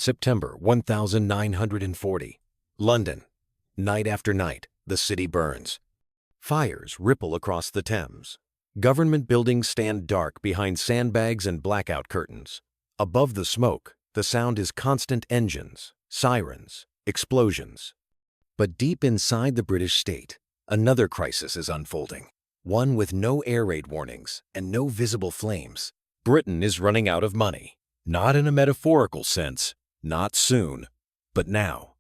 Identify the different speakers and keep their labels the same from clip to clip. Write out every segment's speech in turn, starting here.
Speaker 1: September 1940. London. Night after night, the city burns. Fires ripple across the Thames. Government buildings stand dark behind sandbags and blackout curtains. Above the smoke, the sound is constant engines, sirens, explosions. But deep inside the British state, another crisis is unfolding. One with no air raid warnings and no visible flames. Britain is running out of money. Not in a metaphorical sense, not soon, but now.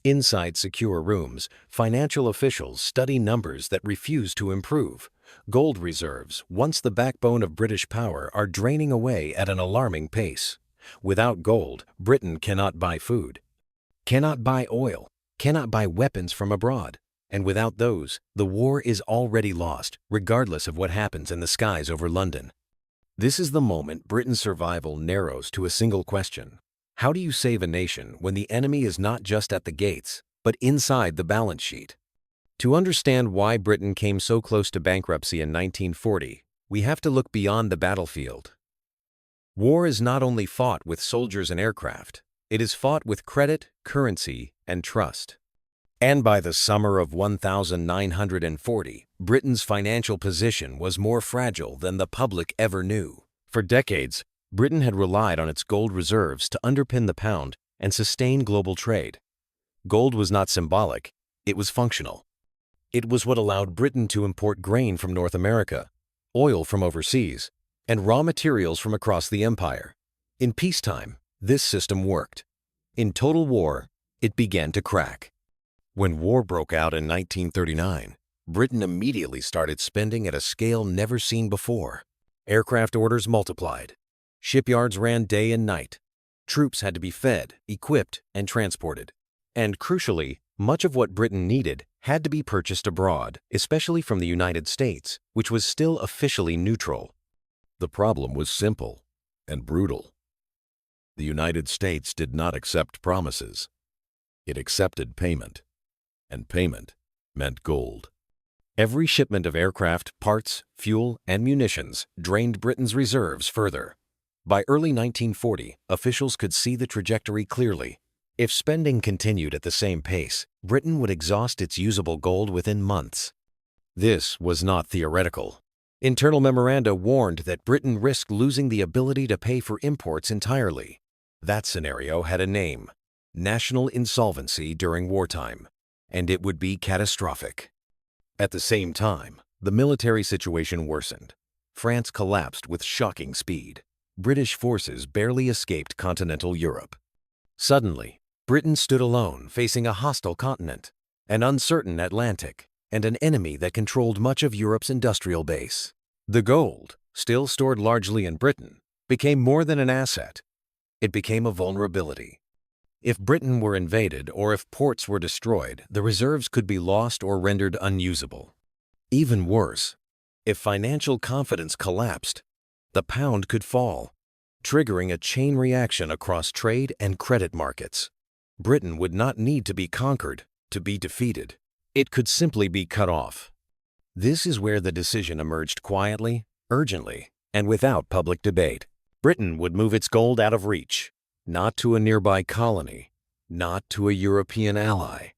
Speaker 1: Inside secure rooms, financial officials study numbers that refuse to improve. Gold reserves, once the backbone of British power, are draining away at an alarming pace. Without gold, Britain cannot buy food, cannot buy oil, cannot buy weapons from abroad. And without those, the war is already lost, regardless of what happens in the skies over London. This is the moment Britain's survival narrows to a single question. How do you save a nation when the enemy is not just at the gates, but inside the balance sheet? To understand why Britain came so close to bankruptcy in 1940, we have to look beyond the battlefield. War is not only fought with soldiers and aircraft, it is fought with credit, currency, and trust. And by the summer of 1940, Britain's financial position was more fragile than the public ever knew. For decades, Britain had relied on its gold reserves to underpin the pound and sustain global trade. Gold was not symbolic, it was functional. It was what allowed Britain to import grain from North America, oil from overseas, and raw materials from across the empire. In peacetime, this system worked. In total war, it began to crack. When war broke out in 1939, Britain immediately started spending at a scale never seen before. Aircraft orders multiplied. Shipyards ran day and night. Troops had to be fed, equipped, and transported. And crucially, much of what Britain needed had to be purchased abroad, especially from the United States, which was still officially neutral. The problem was simple and brutal. The United States did not accept promises. It accepted payment. And payment meant gold. Every shipment of aircraft, parts, fuel, and munitions drained Britain's reserves further. By early 1940, officials could see the trajectory clearly. If spending continued at the same pace, Britain would exhaust its usable gold within months. This was not theoretical. Internal memoranda warned that Britain risked losing the ability to pay for imports entirely. That scenario had a name: national insolvency during wartime. And it would be catastrophic. At the same time, the military situation worsened. France collapsed with shocking speed. British forces barely escaped continental Europe. Suddenly, Britain stood alone, facing a hostile continent, an uncertain Atlantic, and an enemy that controlled much of Europe's industrial base. The gold, still stored largely in Britain, became more than an asset. It became a vulnerability. If Britain were invaded or if ports were destroyed, the reserves could be lost or rendered unusable. Even worse, if financial confidence collapsed, the pound could fall, triggering a chain reaction across trade and credit markets. Britain would not need to be conquered to be defeated. It could simply be cut off. This is where the decision emerged quietly, urgently, and without public debate. Britain would move its gold out of reach. Not to a nearby colony, not to a European ally,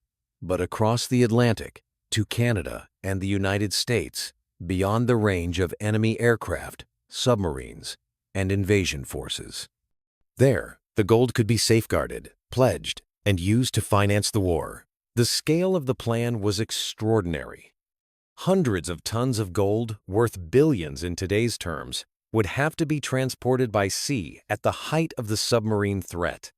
Speaker 1: but across the Atlantic, to Canada and the United States, beyond the range of enemy aircraft, submarines, and invasion forces. There, the gold could be safeguarded, pledged, and used to finance the war. The scale of the plan was extraordinary. Hundreds of tons of gold, worth billions in today's terms, would have to be transported by sea at the height of the submarine threat.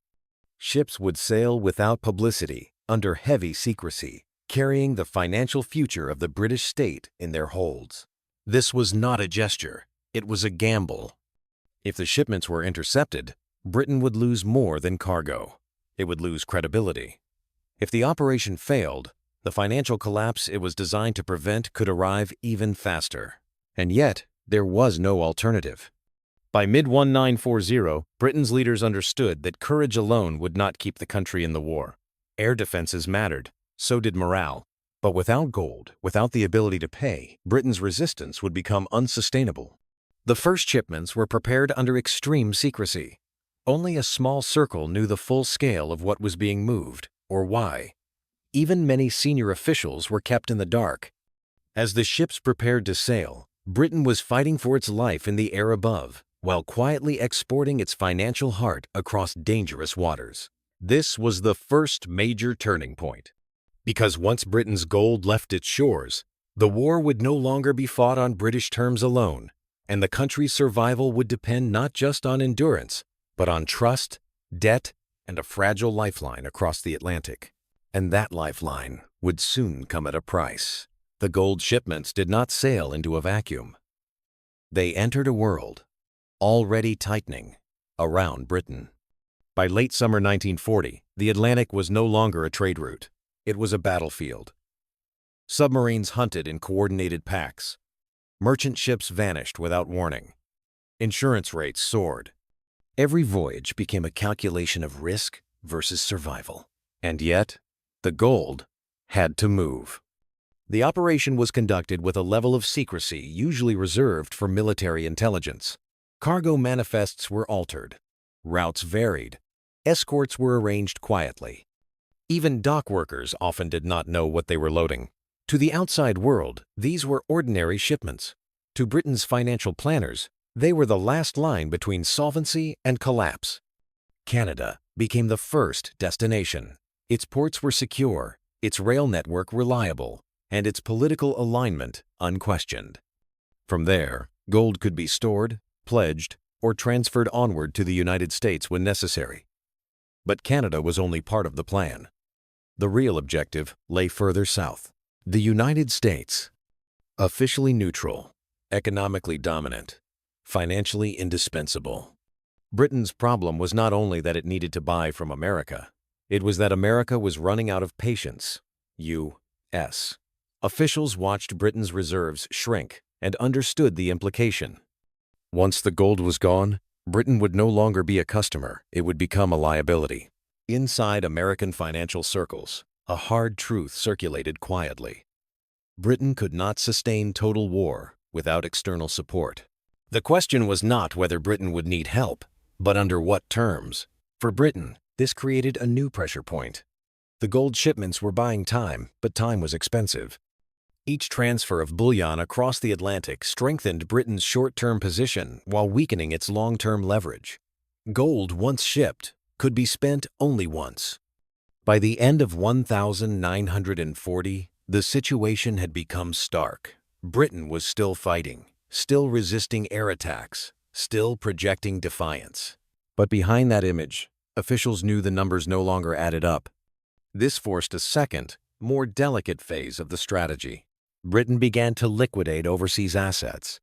Speaker 1: Ships would sail without publicity, under heavy secrecy, carrying the financial future of the British state in their holds. This was not a gesture, it was a gamble. If the shipments were intercepted, Britain would lose more than cargo. It would lose credibility. If the operation failed, the financial collapse it was designed to prevent could arrive even faster. And yet, there was no alternative. By mid-1940, Britain's leaders understood that courage alone would not keep the country in the war. Air defenses mattered, so did morale. But without gold, without the ability to pay, Britain's resistance would become unsustainable. The first shipments were prepared under extreme secrecy. Only a small circle knew the full scale of what was being moved, or why. Even many senior officials were kept in the dark. As the ships prepared to sail, Britain was fighting for its life in the air above, while quietly exporting its financial heart across dangerous waters. This was the first major turning point. Because once Britain's gold left its shores, the war would no longer be fought on British terms alone, and the country's survival would depend not just on endurance, but on trust, debt, and a fragile lifeline across the Atlantic. And that lifeline would soon come at a price. The gold shipments did not sail into a vacuum. They entered a world already tightening around Britain. By late summer 1940, the Atlantic was no longer a trade route. It was a battlefield. Submarines hunted in coordinated packs. Merchant ships vanished without warning. Insurance rates soared. Every voyage became a calculation of risk versus survival. And yet, the gold had to move. The operation was conducted with a level of secrecy usually reserved for military intelligence. Cargo manifests were altered. Routes varied. Escorts were arranged quietly. Even dock workers often did not know what they were loading. To the outside world, these were ordinary shipments. To Britain's financial planners, they were the last line between solvency and collapse. Canada became the first destination. Its ports were secure, its rail network reliable, and its political alignment unquestioned. From there, gold could be stored, pledged, or transferred onward to the United States when necessary. But Canada was only part of the plan. The real objective lay further south. The United States, officially neutral, economically dominant, financially indispensable. Britain's problem was not only that it needed to buy from America, it was that America was running out of patience. U.S. Officials watched Britain's reserves shrink and understood the implication. Once the gold was gone, Britain would no longer be a customer, it would become a liability. Inside American financial circles, a hard truth circulated quietly. Britain could not sustain total war without external support. The question was not whether Britain would need help, but under what terms. For Britain, this created a new pressure point. The gold shipments were buying time, but time was expensive. Each transfer of bullion across the Atlantic strengthened Britain's short-term position while weakening its long-term leverage. Gold, once shipped, could be spent only once. By the end of 1940, the situation had become stark. Britain was still fighting, still resisting air attacks, still projecting defiance. But behind that image, officials knew the numbers no longer added up. This forced a second, more delicate phase of the strategy. Britain began to liquidate overseas assets.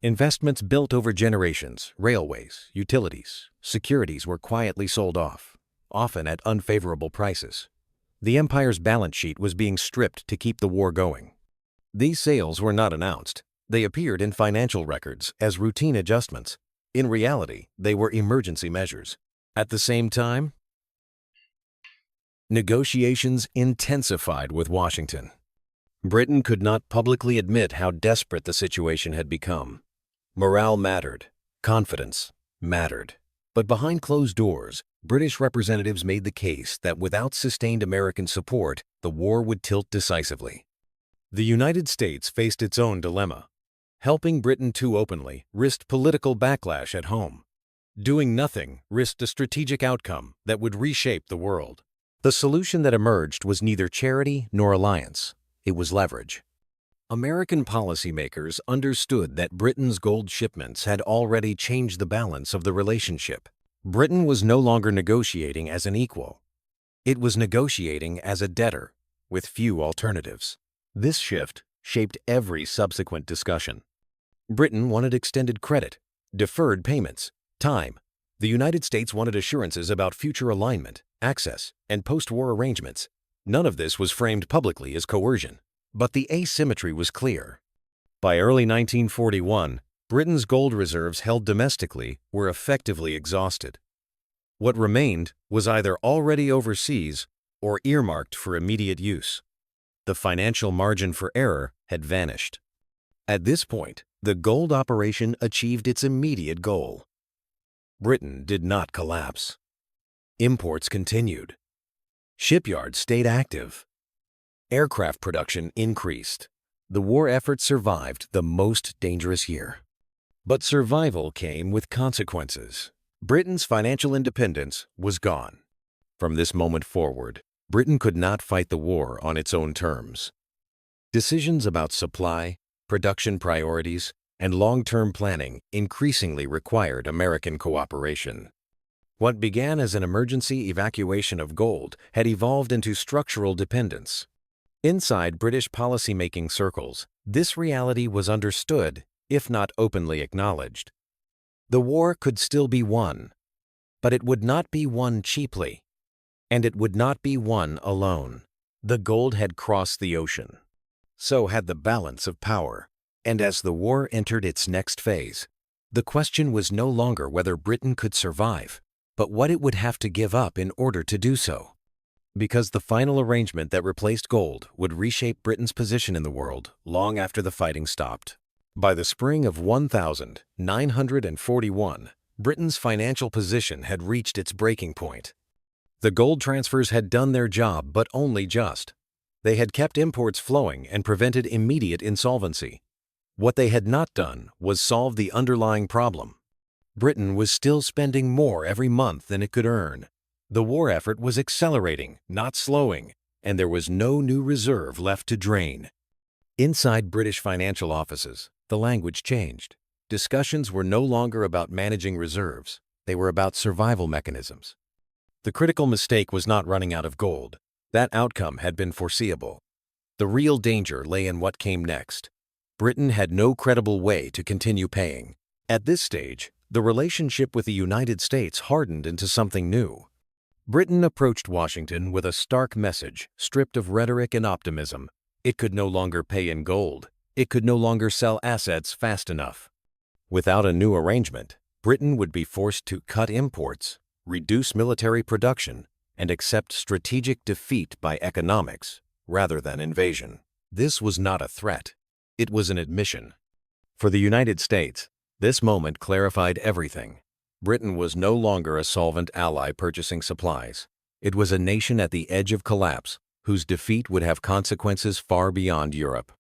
Speaker 1: Investments built over generations, railways, utilities, securities were quietly sold off, often at unfavorable prices. The empire's balance sheet was being stripped to keep the war going. These sales were not announced. They appeared in financial records as routine adjustments. In reality, they were emergency measures. At the same time, negotiations intensified with Washington. Britain could not publicly admit how desperate the situation had become. Morale mattered. Confidence mattered. But behind closed doors, British representatives made the case that without sustained American support, the war would tilt decisively. The United States faced its own dilemma. Helping Britain too openly risked political backlash at home. Doing nothing risked a strategic outcome that would reshape the world. The solution that emerged was neither charity nor alliance. It was leverage. American policymakers understood that Britain's gold shipments had already changed the balance of the relationship. Britain was no longer negotiating as an equal. It was negotiating as a debtor, with few alternatives. This shift shaped every subsequent discussion. Britain wanted extended credit, deferred payments, time. The United States wanted assurances about future alignment, access, and post-war arrangements. None of this was framed publicly as coercion, but the asymmetry was clear. By early 1941, Britain's gold reserves held domestically were effectively exhausted. What remained was either already overseas or earmarked for immediate use. The financial margin for error had vanished. At this point, the gold operation achieved its immediate goal: Britain did not collapse. Imports continued. Shipyards stayed active. Aircraft production increased. The war effort survived the most dangerous year. But survival came with consequences. Britain's financial independence was gone. From this moment forward, Britain could not fight the war on its own terms. Decisions about supply, production priorities, and long-term planning increasingly required American cooperation. What began as an emergency evacuation of gold had evolved into structural dependence. Inside British policymaking circles, this reality was understood, if not openly acknowledged. The war could still be won, but it would not be won cheaply, and it would not be won alone. The gold had crossed the ocean. So had the balance of power, and as the war entered its next phase, the question was no longer whether Britain could survive, but what it would have to give up in order to do so. Because the final arrangement that replaced gold would reshape Britain's position in the world long after the fighting stopped. By the spring of 1941, Britain's financial position had reached its breaking point. The gold transfers had done their job, but only just. They had kept imports flowing and prevented immediate insolvency. What they had not done was solve the underlying problem. Britain was still spending more every month than it could earn. The war effort was accelerating, not slowing, and there was no new reserve left to drain. Inside British financial offices, the language changed. Discussions were no longer about managing reserves. They were about survival mechanisms. The critical mistake was not running out of gold. That outcome had been foreseeable. The real danger lay in what came next. Britain had no credible way to continue paying. At this stage, the relationship with the United States hardened into something new. Britain approached Washington with a stark message, stripped of rhetoric and optimism. It could no longer pay in gold. It could no longer sell assets fast enough. Without a new arrangement, Britain would be forced to cut imports, reduce military production, and accept strategic defeat by economics rather than invasion. This was not a threat. It was an admission. For the United States, this moment clarified everything. Britain was no longer a solvent ally purchasing supplies. It was a nation at the edge of collapse, whose defeat would have consequences far beyond Europe.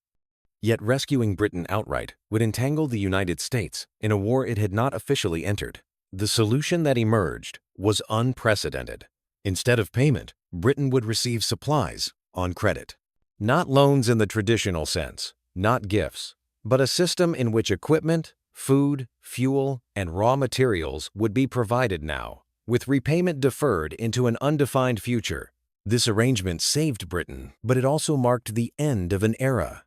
Speaker 1: Yet rescuing Britain outright would entangle the United States in a war it had not officially entered. The solution that emerged was unprecedented. Instead of payment, Britain would receive supplies on credit. Not loans in the traditional sense, not gifts, but a system in which equipment, food, fuel, and raw materials would be provided now, with repayment deferred into an undefined future. This arrangement saved Britain, but it also marked the end of an era.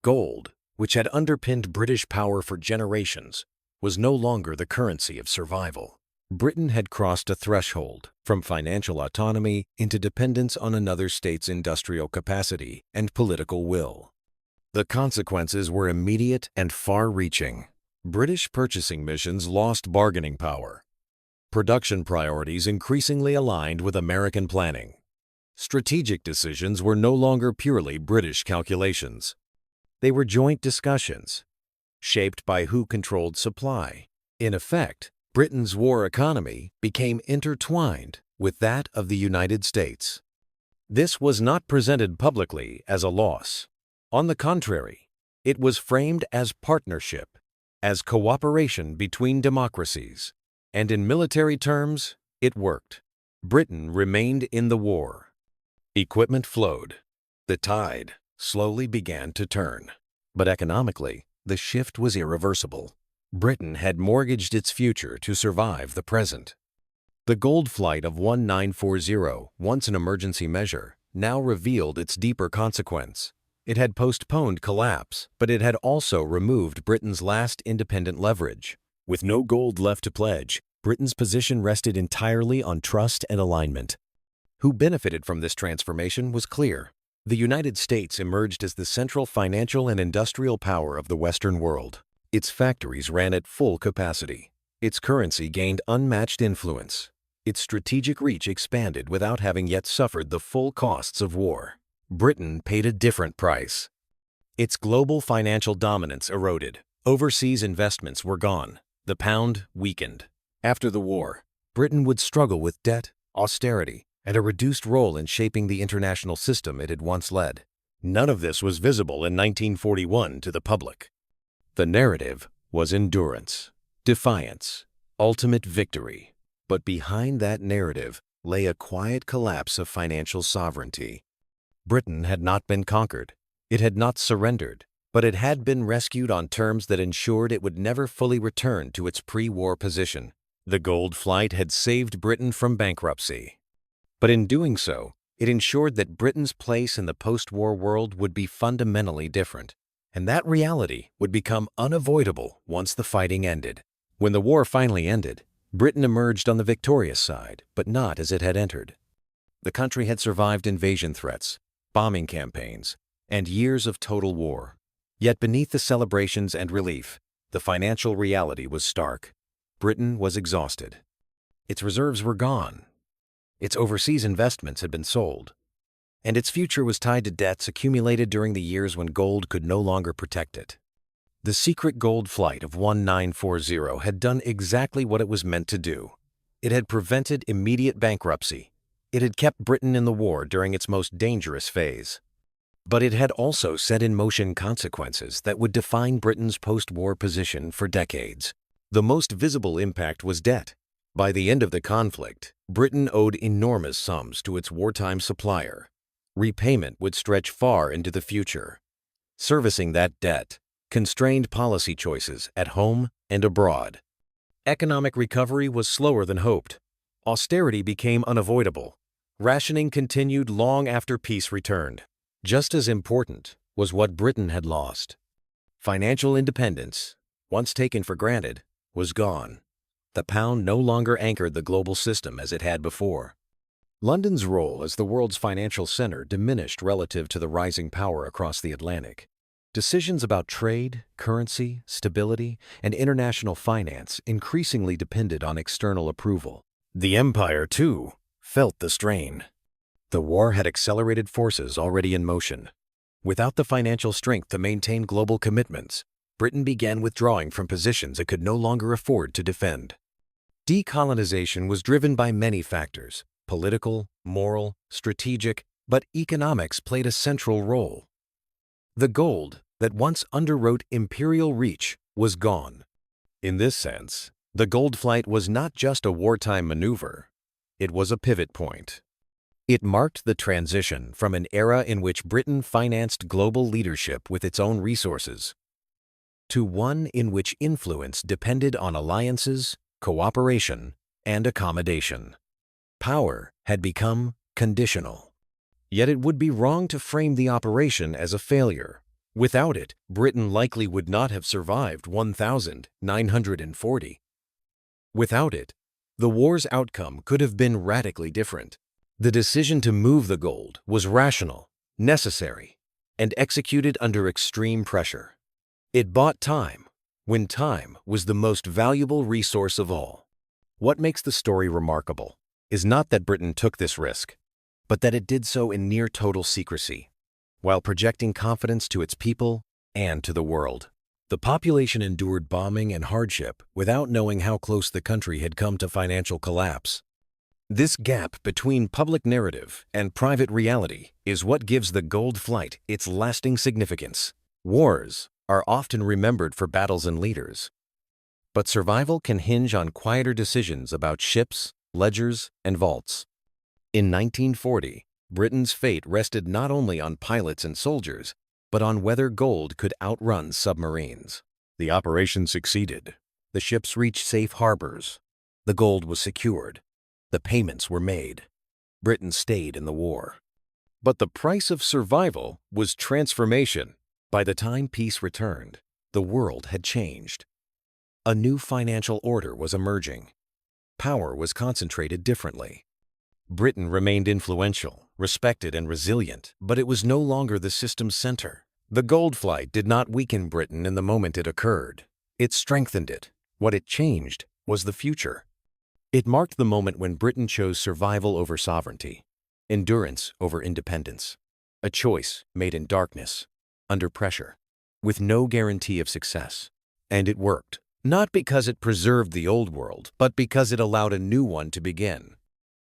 Speaker 1: Gold, which had underpinned British power for generations, was no longer the currency of survival. Britain had crossed a threshold from financial autonomy into dependence on another state's industrial capacity and political will. The consequences were immediate and far-reaching. British purchasing missions lost bargaining power. Production priorities increasingly aligned with American planning. Strategic decisions were no longer purely British calculations. They were joint discussions, shaped by who controlled supply. In effect, Britain's war economy became intertwined with that of the United States. This was not presented publicly as a loss. On the contrary, it was framed as partnership, as cooperation between democracies, and in military terms, it worked. Britain remained in the war. Equipment flowed. The tide slowly began to turn. But economically, the shift was irreversible. Britain had mortgaged its future to survive the present. The gold flight of 1940, once an emergency measure, now revealed its deeper consequence. It had postponed collapse, but it had also removed Britain's last independent leverage. With no gold left to pledge, Britain's position rested entirely on trust and alignment. Who benefited from this transformation was clear. The United States emerged as the central financial and industrial power of the Western world. Its factories ran at full capacity. Its currency gained unmatched influence. Its strategic reach expanded without having yet suffered the full costs of war. Britain paid a different price. Its global financial dominance eroded. Overseas investments were gone. The pound weakened. After the war, Britain would struggle with debt, austerity, and a reduced role in shaping the international system it had once led. None of this was visible in 1941 to the public. The narrative was endurance, defiance, ultimate victory. But behind that narrative lay a quiet collapse of financial sovereignty. Britain had not been conquered. It had not surrendered, but it had been rescued on terms that ensured it would never fully return to its pre-war position. The gold flight had saved Britain from bankruptcy. But in doing so, it ensured that Britain's place in the post-war world would be fundamentally different, and that reality would become unavoidable once the fighting ended. When the war finally ended, Britain emerged on the victorious side, but not as it had entered. The country had survived invasion threats, bombing campaigns, and years of total war. Yet beneath the celebrations and relief, the financial reality was stark. Britain was exhausted. Its reserves were gone. Its overseas investments had been sold, and its future was tied to debts accumulated during the years when gold could no longer protect it. The secret gold flight of 1940 had done exactly what it was meant to do. It had prevented immediate bankruptcy. It had kept Britain in the war during its most dangerous phase. But it had also set in motion consequences that would define Britain's post-war position for decades. The most visible impact was debt. By the end of the conflict, Britain owed enormous sums to its wartime supplier. Repayment would stretch far into the future. Servicing that debt constrained policy choices at home and abroad. Economic recovery was slower than hoped. Austerity became unavoidable. Rationing continued long after peace returned. Just as important was what Britain had lost. Financial independence, once taken for granted, was gone. The pound no longer anchored the global system as it had before. London's role as the world's financial center diminished relative to the rising power across the Atlantic. Decisions about trade, currency, stability, and international finance increasingly depended on external approval. The empire, too, felt the strain. The war had accelerated forces already in motion. Without the financial strength to maintain global commitments, Britain began withdrawing from positions it could no longer afford to defend. Decolonization was driven by many factors: political, moral, strategic, but economics played a central role. The gold that once underwrote imperial reach was gone. In this sense, the gold flight was not just a wartime maneuver. It was a pivot point. It marked the transition from an era in which Britain financed global leadership with its own resources to one in which influence depended on alliances, cooperation, and accommodation. Power had become conditional. Yet it would be wrong to frame the operation as a failure. Without it, Britain likely would not have survived 1940. Without it, the war's outcome could have been radically different. The decision to move the gold was rational, necessary, and executed under extreme pressure. It bought time, when time was the most valuable resource of all. What makes the story remarkable is not that Britain took this risk, but that it did so in near total secrecy, while projecting confidence to its people and to the world. The population endured bombing and hardship without knowing how close the country had come to financial collapse. This gap between public narrative and private reality is what gives the gold flight its lasting significance. Wars are often remembered for battles and leaders, but survival can hinge on quieter decisions about ships, ledgers, and vaults. In 1940, Britain's fate rested not only on pilots and soldiers, but on whether gold could outrun submarines. The operation succeeded. The ships reached safe harbors. The gold was secured. The payments were made. Britain stayed in the war. But the price of survival was transformation. By the time peace returned, the world had changed. A new financial order was emerging. Power was concentrated differently. Britain remained influential, respected, and resilient, but it was no longer the system's center. The gold flight did not weaken Britain in the moment it occurred. It strengthened it. What it changed was the future. It marked the moment when Britain chose survival over sovereignty, endurance over independence, a choice made in darkness, under pressure, with no guarantee of success. And it worked. Not because it preserved the old world, but because it allowed a new one to begin.